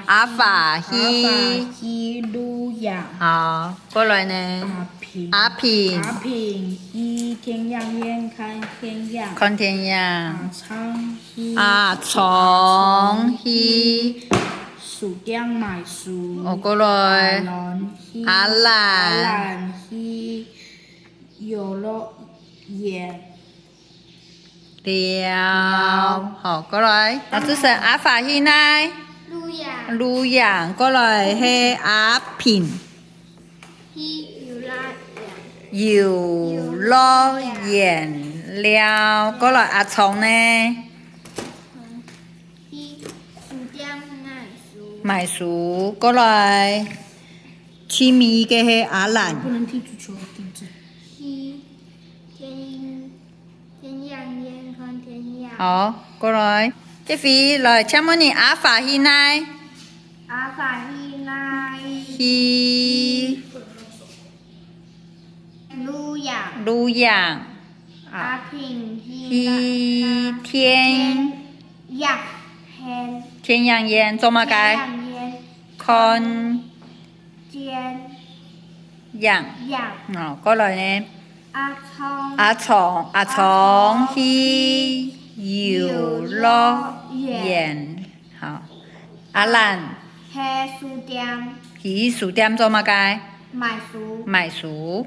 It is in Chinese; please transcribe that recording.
阿法希，希路亚，好，过来呢？阿平，希天样烟看天样，看天样。阿昌希，薯雕买薯，過來。阿蘭，希，有了眼。了，好，過來。那這是阿法希奈。路陽，過來係阿平。有了眼了，過來阿聰呢？買書，過來。前面嘅係阿蘭。不能踢足球，地震。天样烟看天样。好，過來。這邊來，請問你阿法希奈？阿法希奈。希。路陽。阿平希天樣天樣煙做乜嘅？看樣。哦，過來呢？阿聰希有樂園。好。阿蘭。去書店去書店做乜嘅？買書。買書。